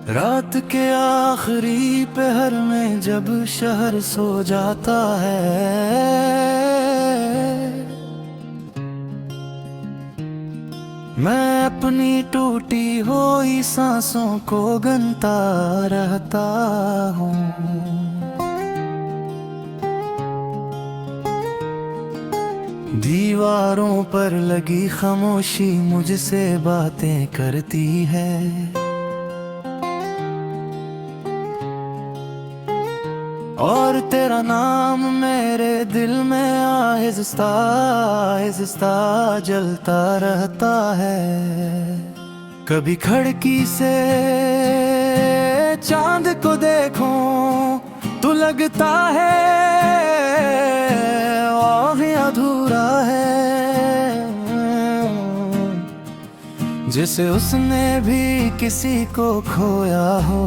रात के आखिरी पहर में जब शहर सो जाता है, मैं अपनी टूटी हुई सांसों को गनता रहता हूँ। दीवारों पर लगी खामोशी मुझसे बातें करती है, और तेरा नाम मेरे दिल में आहिस्ता आहिस्ता जलता रहता है। कभी खिड़की से चांद को देखूं तो लगता है और अधूरा है, जैसे उसने भी किसी को खोया हो,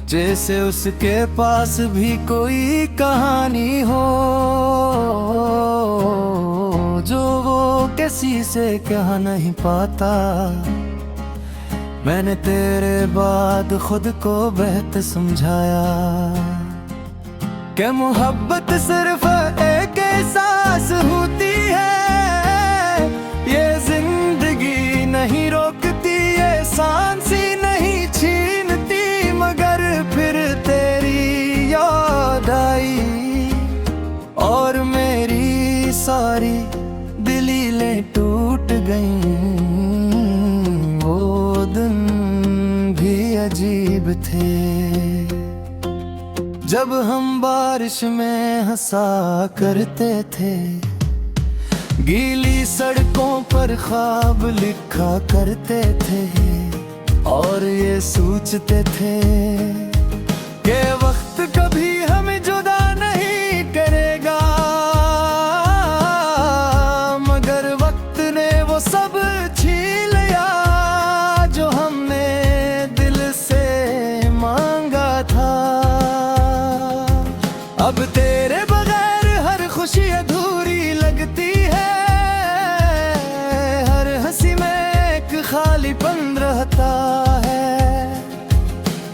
जैसे उसके पास भी कोई कहानी हो जो वो किसी से कह नहीं पाता। मैंने तेरे बाद खुद को बेहतर समझाया कि मोहब्बत सिर्फ एक एहसास होती है, ये जिंदगी नहीं रोकती, ये सांसी नहीं छीनती। मगर फिर तेरी याद आई और मेरी सारी दिलीलें टूट गईं। वो दिन भी अजीब थे जब हम बारिश में हंसा करते थे, गीली सड़कों पर ख्वाब लिखा करते थे, और ये सोचते थे कि वक्त कभी हमें जुदा नहीं करेगा। मगर वक्त ने वो सब छीन लिया जो हमने दिल से मांगा था। अब तेरे बगैर हर खुशी अधूरी लगती है, हर हंसी में एक खालीपन रहता है,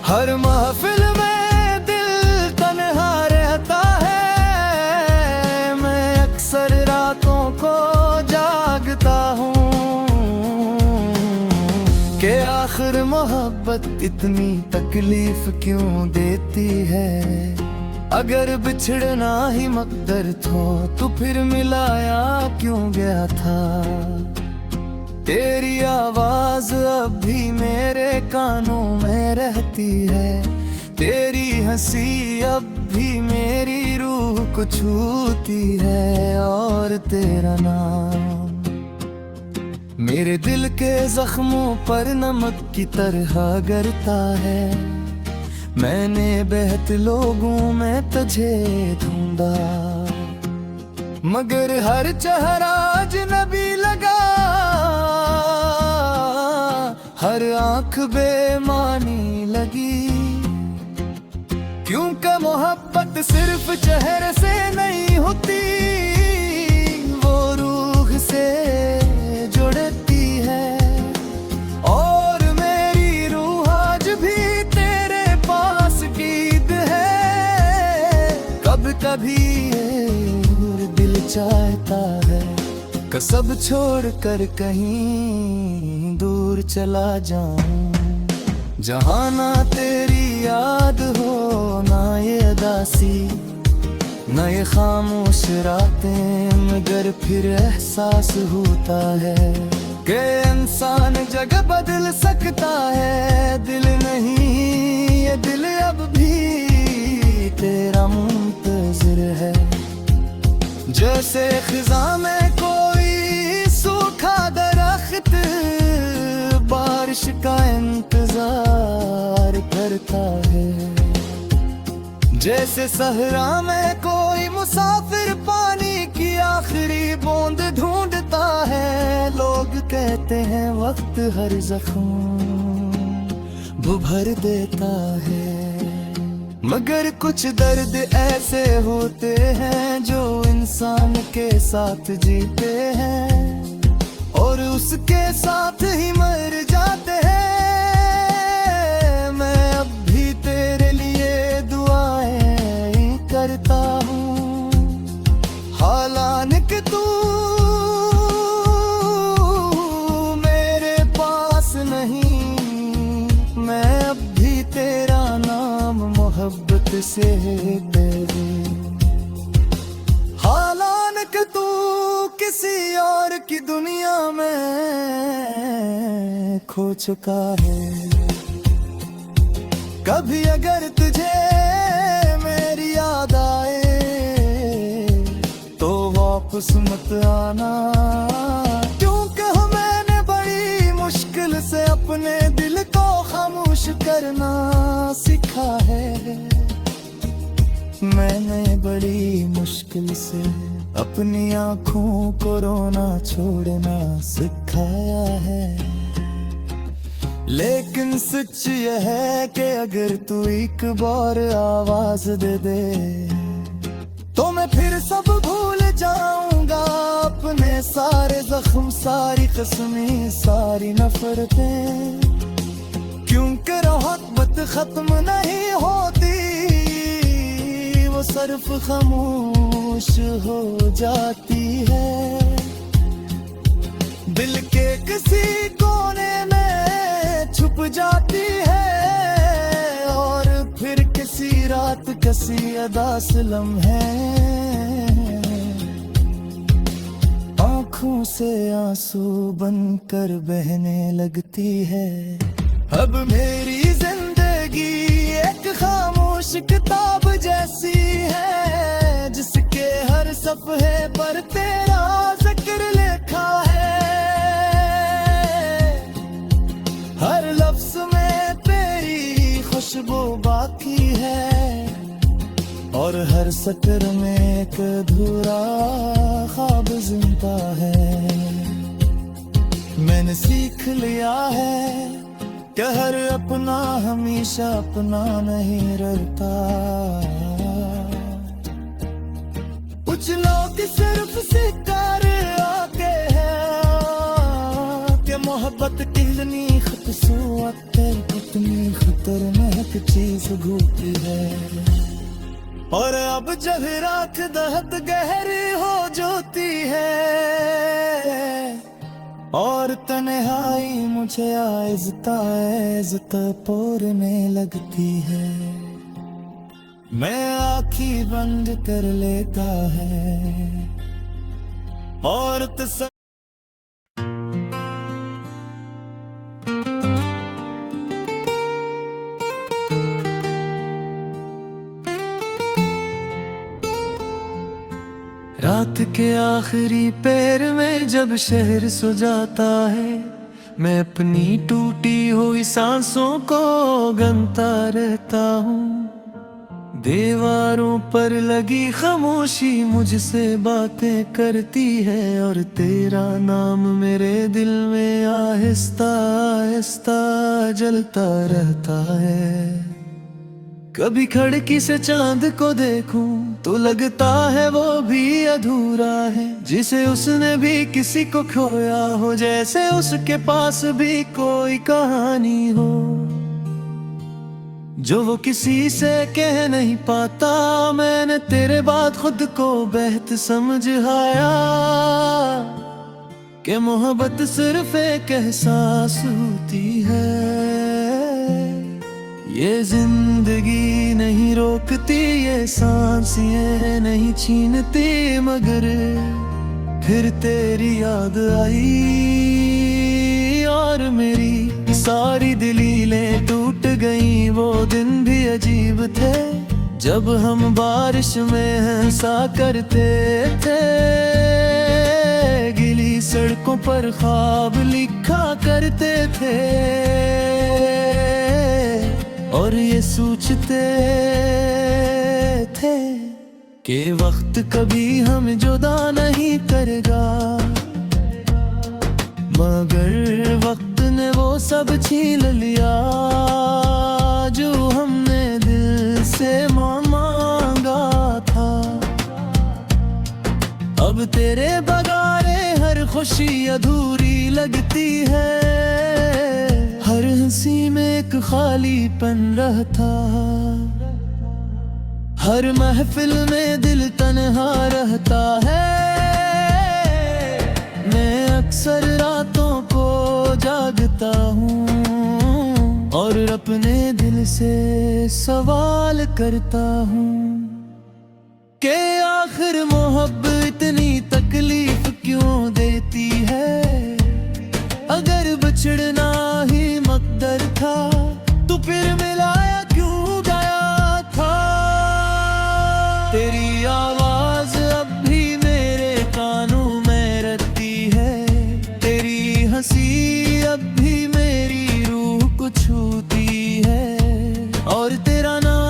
हर महफिल में दिल तन्हा रहता है। मैं अक्सर रातों को जागता हूँ कि आखिर मोहब्बत इतनी तकलीफ क्यों देती है। अगर बिछड़ना ही मकदर था तो फिर मिलाया क्यों गया था। तेरी आवाज अब भी मेरे कानों में रहती है, तेरी हंसी अब भी मेरी रूह को छूती है, और तेरा नाम मेरे दिल के जख्मों पर नमक की तरह गिरता है। मैंने बेहद लोगों में तुझे ढूंढा, मगर हर चेहरा अजनबी लगा, हर आंख बेमानी लगी। क्योंकि मोहब्बत सिर्फ चेहरे से नहीं होती, वो रूह से जुड़ती है, और मेरी रूह आज भी तेरे पास कीद है। कभी कभी दिल चाहता है कि सब छोड़ कर कहीं दूर चला जाऊं, जहाँ ना तेरी याद हो, ना ये उदासी, ना ये खामोश रातें। मगर फिर एहसास होता है कि इंसान जगह बदल सकता है, दिल नहीं, ये दिल अब भी तेरा मुंतज़िर है। जैसे खिज़ा में कोई सूखा दरख्त बारिश का इंतजार करता है, जैसे सहरा में कोई मुसाफिर पानी की आखिरी बूंद ढूंढता है। लोग कहते हैं वक्त हर जख्म भर देता है, मगर कुछ दर्द ऐसे होते हैं जो इंसान के साथ जीते हैं और उसके साथ ही मर जाते हैं। करता हूँ। हालांकि तू मेरे पास नहीं, मैं अब भी तेरा नाम मोहब्बत से दे दूं। हालांकि तू किसी और की दुनिया में खो चुका है। कभी अगर तुझे मेरी याद आए तो वापस मत आना, क्योंकि मैंने बड़ी मुश्किल से अपने दिल को खामोश करना सीखा है। मैंने बड़ी मुश्किल से अपनी आँखों को रोना छोड़ना सिखाया है। लेकिन सच यह है कि अगर तू एक बार आवाज दे दे तो मैं फिर सब भूल जाऊंगा। अपने सारे जख्म, सारी कसमें, सारी नफरतें, क्योंकि मोहब्बत खत्म नहीं होती, वो सिर्फ खामोश हो जाती है। दिल के किसी कोने में छुप जाती है और फिर किसी रात किसी अदास लम्हे आँखों से आंसू बनकर बहने लगती है। अब मेरी जिंदगी एक खामोश किताब जैसी है, जिसके हर सफ़े पर तेरा जिक्र लिखा है। हर लफ्ज में तेरी खुशबू बाकी है और हर सतर में एक अधूरा ख्वाब जिंदा है। मैंने सीख लिया है कि हर अपना हमेशा अपना नहीं रहता। कुछ लोग सिर्फ शिकार आके हैं कि मोहब्बत कितनी खूबसूरत है, कितनी खतरनाक चीज होती है। और अब जब रात दहत गहरी हो जाती है और तन्हाई मुझे आइज़ता पोरने लगती है, मैं आँखें बंद कर लेता है और रात के आखिरी पैर में जब शहर सो जाता है, मैं अपनी टूटी हुई सांसों को गनता रहता हूँ। दीवारों पर लगी खामोशी मुझसे बातें करती है और तेरा नाम मेरे दिल में आहिस्ता आहिस्ता जलता रहता है। कभी खिड़की से चांद को देखूं तो लगता है वो भी अधूरा है, जिसे उसने भी किसी को खोया हो, जैसे उसके पास भी कोई कहानी हो जो वो किसी से कह नहीं पाता। मैंने तेरे बाद खुद को बेहतर समझ आया कि मोहब्बत सिर्फ एक एहसास होती है। ये जिंदगी नहीं रोकती, ये सांसें नहीं छीनती, मगर फिर तेरी याद आई और मेरी सारी दिलीलें टूट गईं। वो दिन भी अजीब थे जब हम बारिश में हंसा करते थे, गीली सड़कों पर ख्वाब लिखा करते थे और ये सोचते थे कि वक्त कभी हमें जुदा नहीं करेगा, मगर वक्त ने वो सब छीन लिया जो हमने दिल से मांगा था। अब तेरे बगारे हर खुशी अधूरी लगती है, हर हंसी में एक खालीपन रहता, हर महफिल में दिल तन्हा रहता है। मैं अक्सर रातों को जागता हूँ और अपने दिल से सवाल करता हूँ कि आखिर मोहब्बत इतनी तकलीफ क्यों देती है। अगर बिछड़ना ही मकदर था तो फिर मिलाया क्यों गया था। तेरी आवाज अब भी मेरे कानों में रहती है। तेरी हंसी अब भी मेरी रूह को छूती है। और तेरा नाम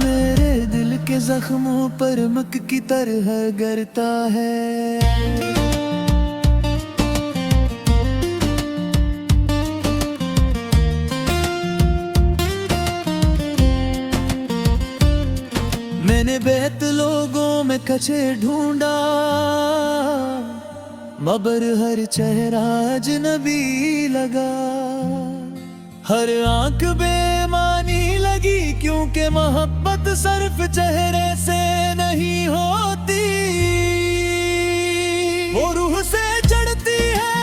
मेरे दिल के जख्मों पर मक की तरह गरता है। मैंने बेहद लोगों में कचे ढूंढा, मगर हर चेहरा अजनबी लगा। हर आंख बेमानी लगी क्योंकि मोहब्बत सिर्फ चेहरे से नहीं होती। वो रूह से चढ़ती है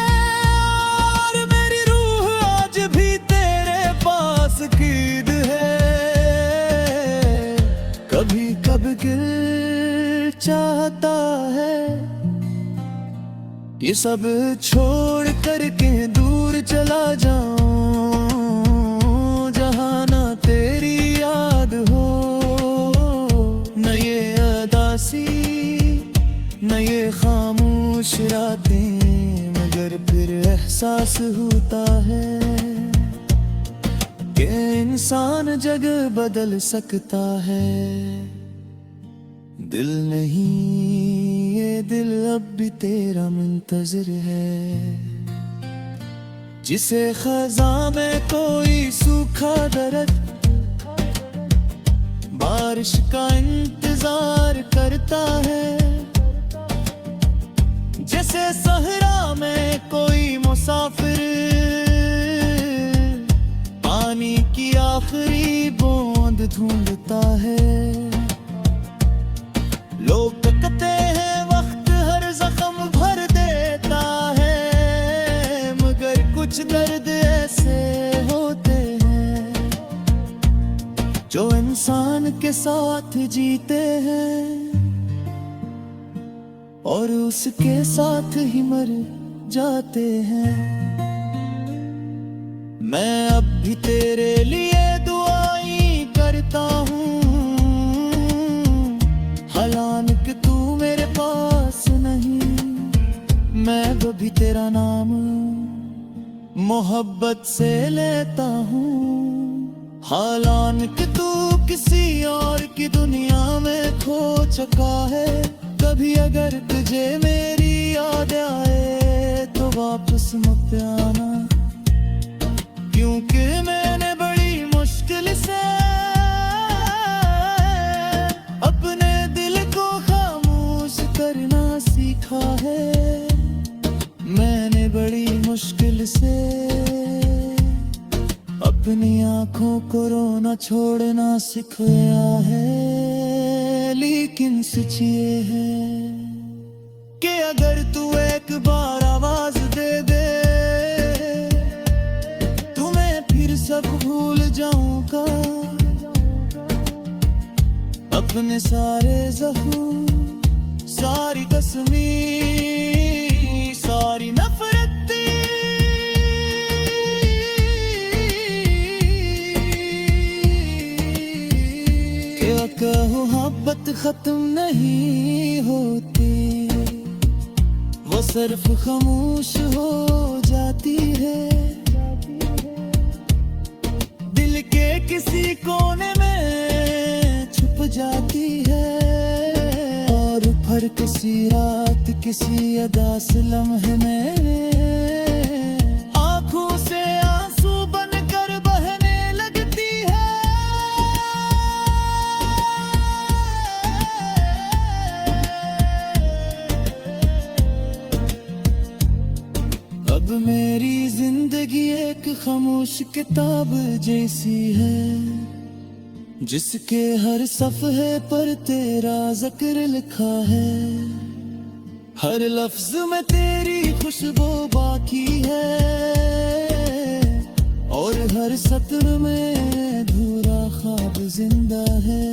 और मेरी रूह आज भी तेरे पास कीद है। कभी कभी दिल चाहता है ये सब छोड़ करके दूर चला जाऊं, जहां ना तेरी याद हो, न ये अदासी न ये खामोश रातें। मगर फिर एहसास होता है कि इंसान जगह बदल सकता है। दिल नहीं ये दिल अब भी तेरा मुंतज़िर है। जिसे ख़ज़ां में कोई सूखा दर्द बारिश का इंतजार करता है। जैसे सहरा में कोई मुसाफिर पानी की आखिरी बूंद ढूंढता है। लोग कहते हैं वक्त हर जख्म भर देता है, मगर कुछ दर्द ऐसे होते हैं जो इंसान के साथ जीते हैं और उसके साथ ही मर जाते हैं। मैं अब भी तेरे लिए दुआएं करता हूँ, हालांकि तू मेरे पास नहीं। मैं वो भी तेरा नाम मोहब्बत से लेता हूँ, हालांकि तू किसी और की दुनिया में खो चुका है। कभी अगर तुझे मेरी याद आए तो वापस मत आना, क्योंकि मैंने बड़ी मुश्किल से अपने दिल को खामोश करना सीखा है। मैंने बड़ी मुश्किल से अपनी आंखों को रोना छोड़ना सिखाया है। लेकिन सच ये है कि अगर तू एक बार आवाज दे दे तो मैं फिर सब भूल जाऊंगा। अपने सारे ज़ख्म, सारी कसमें, सारी नफरत, क्या कहूँ मोहब्बत खत्म नहीं होती, वो सिर्फ खामोश हो जाती है। दिल के किसी कोने में छुप जाती है और फिर किसी रात किसी अदास लम्हे में आंखों से आंसू बनकर बहने लगती है। अब मेरी जिंदगी एक खामोश उस किताब जैसी है जिसके हर सफ़हे पर तेरा जिक्र लिखा है। हर लफ्ज में तेरी खुशबू बाकी है और हर सत्र में अधूरा ख्वाब जिंदा है।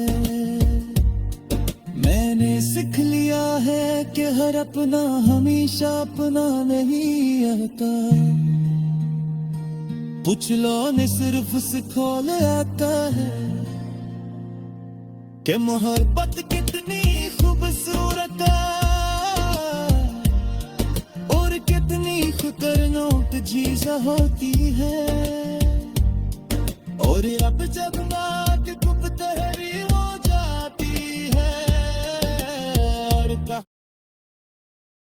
मैंने सीख लिया है कि हर अपना हमेशा अपना नहीं आता, पुछलो ने सिर्फ सिखोल आता है कि मोहब्बत कितनी खूबसूरत है और कितनी खतरनाक चीज होती है। और अब जब ना